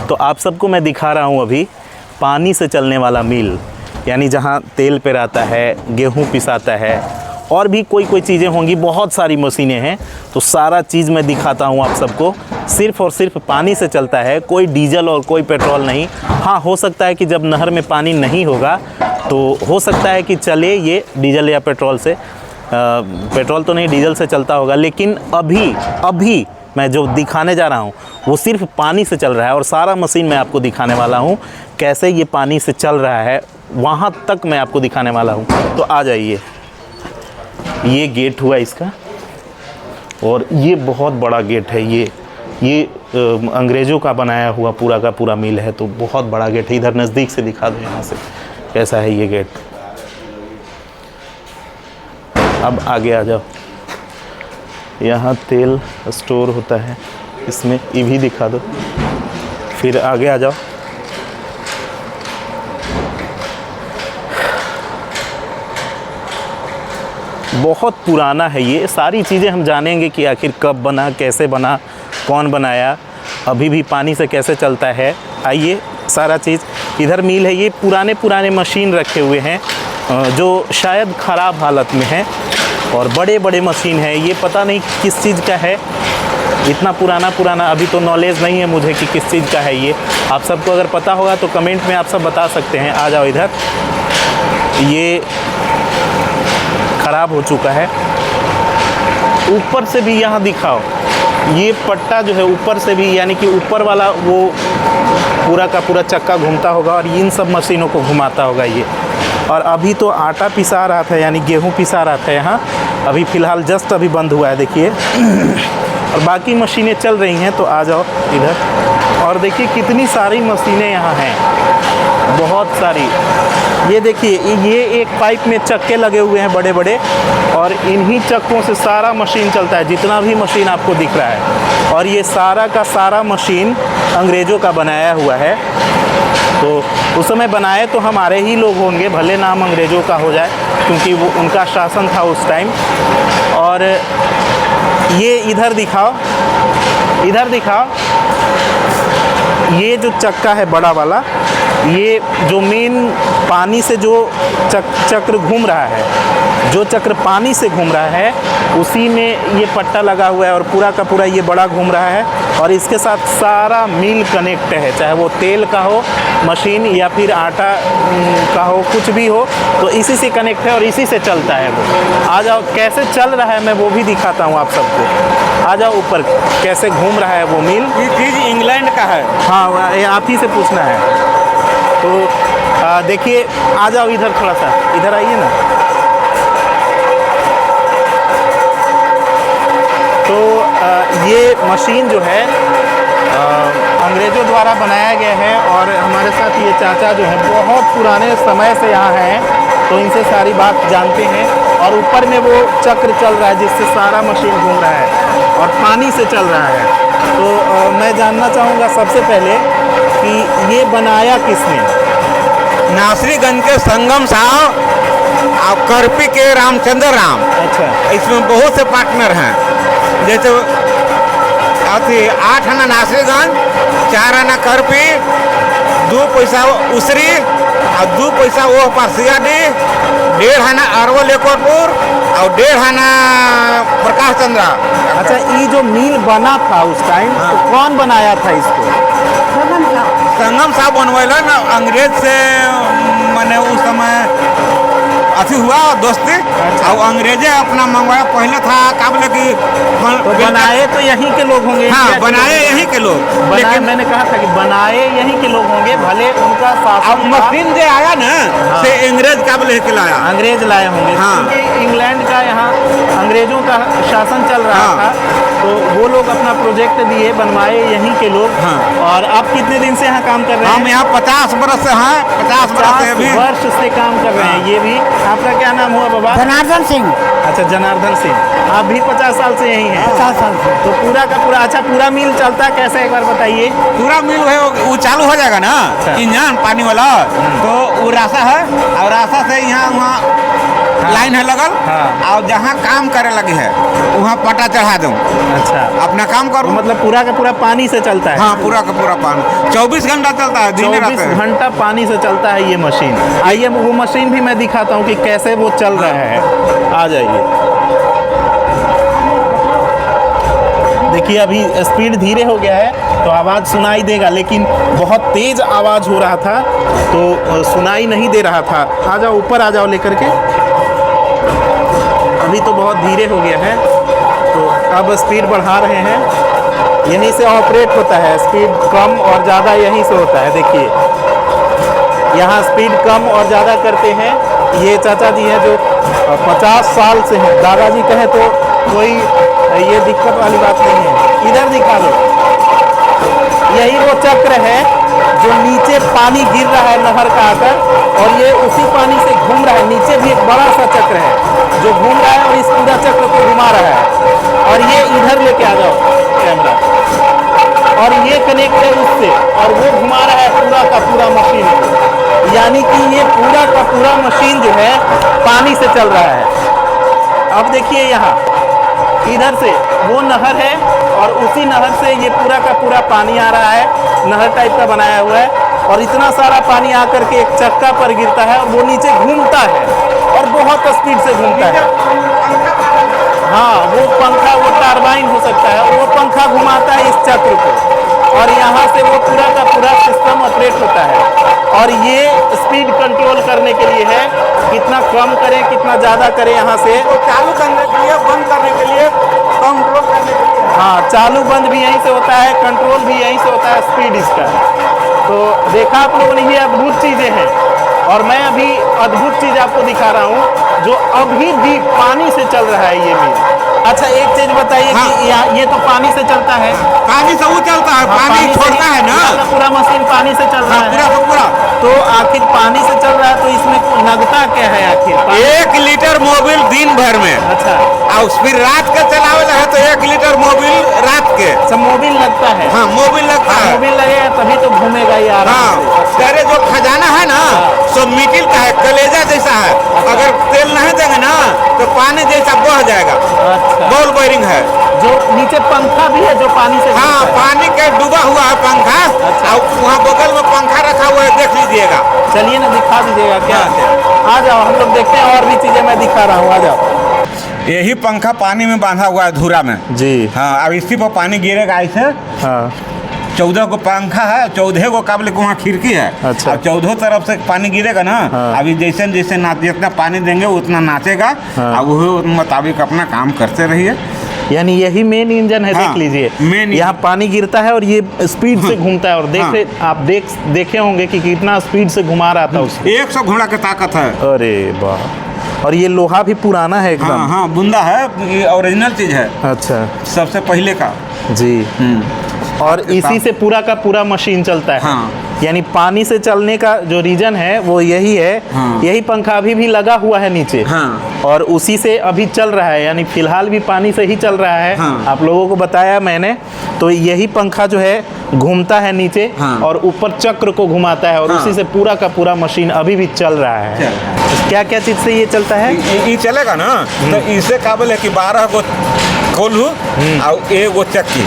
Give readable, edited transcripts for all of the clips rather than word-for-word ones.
तो आप सबको मैं दिखा रहा हूँ अभी पानी से चलने वाला मिल, यानी जहाँ तेल पेराता है, गेहूँ पिसाता है और भी कोई चीज़ें होंगी, बहुत सारी मशीनें हैं। तो सारा चीज़ मैं दिखाता हूँ आप सबको। सिर्फ़ और सिर्फ पानी से चलता है, कोई डीजल और कोई पेट्रोल नहीं। हाँ, हो सकता है कि जब नहर में पानी नहीं होगा तो हो सकता है कि चले ये डीजल या पेट्रोल से। पेट्रोल तो नहीं, डीजल से चलता होगा। लेकिन अभी मैं जो दिखाने जा रहा हूँ वो सिर्फ पानी से चल रहा है और सारा मशीन मैं आपको दिखाने वाला हूँ कैसे ये पानी से चल रहा है, वहाँ तक मैं आपको दिखाने वाला हूँ। तो आ जाइए। ये गेट हुआ इसका और ये बहुत बड़ा गेट है। ये अंग्रेज़ों का बनाया हुआ पूरा का पूरा मिल है, तो बहुत बड़ा गेट है। इधर नज़दीक से दिखा दो यहाँ से कैसा है ये गेट। अब आगे आ जाओ। यहाँ तेल स्टोर होता है, इसमें ये भी दिखा दो। फिर आगे आ जाओ। बहुत पुराना है ये। सारी चीज़ें हम जानेंगे कि आखिर कब बना, कैसे बना, कौन बनाया, अभी भी पानी से कैसे चलता है। आइए, सारा चीज़। इधर मिल है, ये पुराने मशीन रखे हुए हैं जो शायद ख़राब हालत में है और बड़े मशीन है। ये पता नहीं किस चीज़ का है, इतना पुराना अभी तो नॉलेज नहीं है मुझे कि किस चीज़ का है ये। आप सबको अगर पता होगा तो कमेंट में आप सब बता सकते हैं। आ जाओ इधर। ये ख़राब हो चुका है। ऊपर से भी यहाँ दिखाओ, ये पट्टा जो है ऊपर से भी, यानी कि ऊपर वाला वो पूरा का पूरा चक्का घूमता होगा और इन सब मशीनों को घुमाता होगा ये। और अभी तो आटा पिसा रहा था, यानी गेहूँ पिसा रहा था यहाँ। अभी फ़िलहाल जस्ट अभी बंद हुआ है, देखिए। और बाकी मशीनें चल रही हैं। तो आ जाओ इधर और देखिए कितनी सारी मशीनें यहाँ हैं, बहुत सारी। ये देखिए, ये एक पाइप में चक्के लगे हुए हैं बड़े और इन्हीं चक्कों से सारा मशीन चलता है, जितना भी मशीन आपको दिख रहा है। और ये सारा का सारा मशीन अंग्रेज़ों का बनाया हुआ है। तो उस समय बनाए तो हमारे ही लोग होंगे, भले नाम अंग्रेज़ों का हो जाए, क्योंकि वो उनका शासन था उस टाइम। और ये इधर दिखाओ, ये जो चक्का है बड़ा वाला, ये जो मेन पानी से जो चक्र घूम रहा है, जो चक्र पानी से घूम रहा है, उसी में ये पट्टा लगा हुआ है और पूरा का पूरा ये बड़ा घूम रहा है। और इसके साथ सारा मिल कनेक्ट है, चाहे वो तेल का हो मशीन या फिर आटा का हो, कुछ भी हो, तो इसी से कनेक्ट है और इसी से चलता है वो। आ जाओ, कैसे चल रहा है मैं वो भी दिखाता हूँ आप सबको। आ जाओ ऊपर, कैसे घूम रहा है वो मिल। ये चीज़ इंग्लैंड का है। हाँ, ये आप ही से पूछना है। तो देखिए, आ जाओ इधर, थोड़ा सा इधर आइए ना। तो ये मशीन जो है अंग्रेज़ों द्वारा बनाया गया है और हमारे साथ ये चाचा जो है बहुत पुराने समय से यहाँ हैं, तो इनसे सारी बात जानते हैं। और ऊपर में वो चक्र चल रहा है जिससे सारा मशीन घूम रहा है और पानी से चल रहा है। तो मैं जानना चाहूँगा सबसे पहले कि ये बनाया किसने? नासरीगंज के संगम साहब और करपी के रामचंद्र राम। अच्छा। इसमें बहुत से पार्टनर हैं, जैसे 8 आना नासरीगंज, 4 आना करपी, 2 पैसा उसरी और 2 पैसा वो पारसियाडी, 1.5 आना अरवल एकरपुर और 1.5 आना प्रकाश चंद्रा। अच्छा, ये जो मिल बना था उस टाइम, तो कौन बनाया था इसको? संगम साहब बनवेला ना, अंग्रेज से मैंने उस समय अथी हुआ दोस्ती। अच्छा। और अंग्रेजे अपना मंगवाया, पहले था का बोले कि तो बनाए तो यहीं के लोग होंगे। हाँ, बनाए यहीं के लोग, लेकिन मैंने कहा था कि बनाए यहीं के लोग होंगे, भले उनका अब मशीन जो आया ना, हाँ, से अंग्रेज का बोले के लाया, अंग्रेज लाए होंगे। हाँ। क्योंकि इंग्लैंड का यहाँ अंग्रेजों का शासन चल रहा हाँ। था, तो वो लोग अपना प्रोजेक्ट दिए, बनवाए यहीं के लोग। हाँ। और आप कितने दिन से यहाँ काम कर रहे हैं? हम यहाँ 50 बरस से हैं, 50 बरस से अभी वर्ष से काम कर रहे हैं। ये भी आपका क्या नाम हुआ बाबा? जनार्दन सिंह। अच्छा, जनार्दन सिंह। आप भी 50 साल से यहीं हैं? 50 साल से। तो पूरा का पूरा, अच्छा, पूरा मिल चलता है कैसे, एक बार बताइए। पूरा मिल है वो चालू हो जाएगा ना, अच्छा। इंजन पानी वाला, तो वो रास्ता है और रास्ता से यहाँ वहाँ लाइन है लगल, हाँ। और जहाँ काम करे लगे है वहाँ पटा चढ़ा दूँ, अच्छा, अपना काम करूँ। मतलब पूरा का पूरा पानी से चलता है? हाँ, पूरा का पूरा पानी 24 घंटा चलता है, दिन 24 रात। घंटा पानी से चलता है ये मशीन। आइए वो मशीन भी मैं दिखाता हूँ कि कैसे वो चल रहा है। आ जाइए। देखिए अभी स्पीड धीरे हो गया है तो आवाज़ सुनाई देगा, लेकिन बहुत तेज़ आवाज़ हो रहा था तो सुनाई नहीं दे रहा था। आ जाओ ऊपर, आ जाओ लेकर के। अभी तो बहुत धीरे हो गया है तो अब स्पीड बढ़ा रहे हैं। यहीं से ऑपरेट होता है, स्पीड कम और ज़्यादा यहीं से होता है। देखिए यहाँ स्पीड कम और ज़्यादा करते हैं। ये चाचा जी हैं जो 50 साल से हैं। दादाजी कहें तो कोई ये दिक्कत वाली बात नहीं है। इधर दिखा दो, यही वो चक्र है जो नीचे पानी गिर रहा है नहर का आकर, और ये उसी पानी से घूम रहा है। नीचे भी एक बड़ा सा चक्र है जो घूम रहा है और इस पूरा चक्र को घुमा रहा है। और ये इधर लेके आ जाओ कैमरा, और ये कनेक्ट है उससे, और वो घुमा रहा है पूरा का पूरा मशीन को। यानी कि ये पूरा का पूरा मशीन जो है पानी से चल रहा है। अब देखिए यहाँ इधर से वो नहर है और उसी नहर से ये पूरा का पूरा पानी आ रहा है, नहर टाइप का बनाया हुआ है। और इतना सारा पानी आकर के एक चक्का पर गिरता है और वो नीचे घूमता है और बहुत स्पीड से घूमता है। हाँ, वो पंखा, वो टरबाइन हो सकता है, वो पंखा घुमाता है इस चक्र को, और यहाँ से वो पूरा का पूरा सिस्टम ऑपरेट होता है। और ये स्पीड कंट्रोल करने के लिए है, कितना कम करें कितना ज़्यादा करें। यहाँ से चालू करने के लिए, बंद करने के लिए, कंट्रोल करने के लिए। हाँ, चालू बंद भी यहीं से होता है, कंट्रोल भी यहीं से होता है, स्पीड इसका। तो देखा आप लोगों ने, ये अद्भुत चीज़ें हैं। और मैं अभी अद्भुत चीज़ आपको दिखा रहा हूँ जो अभी भी पानी से चल रहा है ये मिल। अच्छा एक चीज़ बताइए कि ये तो पानी से चलता है? पानी से वो चलता है, पानी छोड़ता है ना, पूरा मशीन पानी से चल रहा है पूरा का पूरा। तो आखिर पानी से चल रहा है तो इसमें लगता क्या है आखिर? 1 लीटर मोबिल दिन भर में। अच्छा, और फिर रात के चलावेला है तो 1 लीटर मोबिल रात के। सब मोबिल लगता है? हाँ, मोबिल लगता है। मोबिल लगेगा तभी तो घूमेगा ये आराम से। तेरे जो खजाना है ना, सो मिट्टी का है, कलेजा जैसा है। अगर तेल नहीं देंगे ना तो पानी जैसा बह जाएगा। अच्छा, बॉल बेयरिंग है। जो नीचे पंखा भी है जो पानी से हाँ, पानी के डूबा हुआ है पंखा। अच्छा। और वहाँ बगल में पंखा रखा हुआ है, देख लीजिएगा। चलिए ना दिखा दीजिएगा क्या? आ जाओ, हम लोग देखते हैं और भी चीज़ें मैं दिखा रहा हूँ। आ जाओ। यही पंखा पानी में बांधा हुआ है धूरा में जी। हाँ, अब इसी पर पानी गिरेगा ऐसे। हाँ, 14 को पंखा है, 14 को काबले को वहाँ खिड़की है। अच्छा। अब 14 तरफ से पानी गिरेगा ना। हाँ। अभी जैसे जैसे जितना पानी देंगे उतना नाचेगा। हाँ। अब वही मुताबिक अपना काम करते रहिए। यानी यही मेन इंजन है। हाँ, देख लीजिए, मेन यहाँ पानी गिरता है और ये स्पीड से घूमता है। और आप देखे होंगे कि कितना स्पीड से घुमा रहा था उसको। 100 घोड़ा की ताकत है। अरे वाह! और ये लोहा भी पुराना है एकदम। हाँ हाँ, बुंदा है, ये ओरिजिनल चीज़ है, अच्छा सबसे पहले का। जी। और इसी से पूरा का पूरा मशीन चलता है। हाँ। यानी पानी से चलने का जो रीजन है वो यही है। हाँ। यही पंखा अभी भी लगा हुआ है नीचे। हाँ। और उसी से अभी चल रहा है, यानी फिलहाल भी पानी से ही चल रहा है। हाँ। आप लोगों को बताया मैंने। तो यही पंखा जो है घूमता है नीचे। हाँ। और ऊपर चक्र को घुमाता है और हाँ। उसी से पूरा का पूरा मशीन अभी भी चल रहा है। क्या क्या चीज़ से ये चलता है? ये चलेगा ना तो इसे काबिल है कि 12 गो खोलू और 1 गो चक्की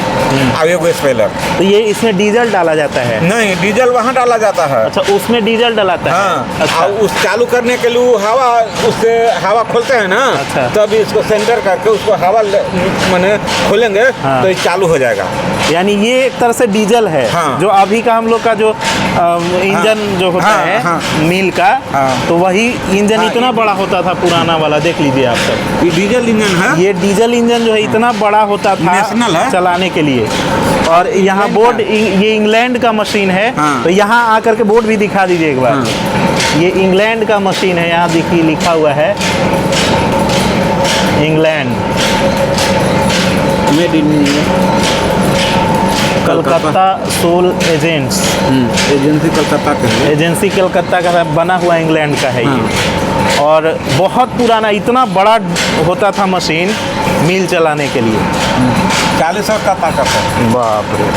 और 1 गो स्पेलर। तो ये इसमें डीजल डाला जाता है? नहीं, डीजल वहाँ डाला जाता है। अच्छा, उसमें डीजल डलाता है। हाँ। अच्छा। और उस चालू करने के लिए हवा, उससे हवा खोलते हैं ना। अच्छा। तब इसको सेंटर करके उसको हवा माने खोलेंगे। हाँ। तो ये चालू हो जाएगा। यानी ये एक तरह से डीजल है। हाँ। जो अभी का हम लोग का जो इंजन जो होता हाँ, है हाँ। मिल का। हाँ। तो वही इंजन हाँ, इतना बड़ा होता था पुराना वाला। देख लीजिए आप सब, ये डीजल इंजन है। ये डीजल इंजन जो है इतना बड़ा होता था नेशनल है। चलाने के लिए। और यहाँ बोर्ड, ये इंग्लैंड का मशीन है। हाँ। तो यहाँ आकर के बोर्ड भी दिखा दीजिए एक बार। हाँ। ये इंग्लैंड का मशीन है, यहाँ देखिए लिखा हुआ है England. Made in Calcutta sole agents. Agency Calcutta के है। एजेंसी कलकत्ता का बना हुआ इंग्लैंड का है ये। और बहुत पुराना, इतना बड़ा होता था मशीन मिल चलाने के लिए। 40 का ताकत है। बाप रे!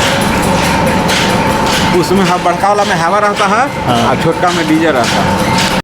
उसमें बड़का वाला में हवा रहता है। हाँ। और छोटका में डीजल रहता है।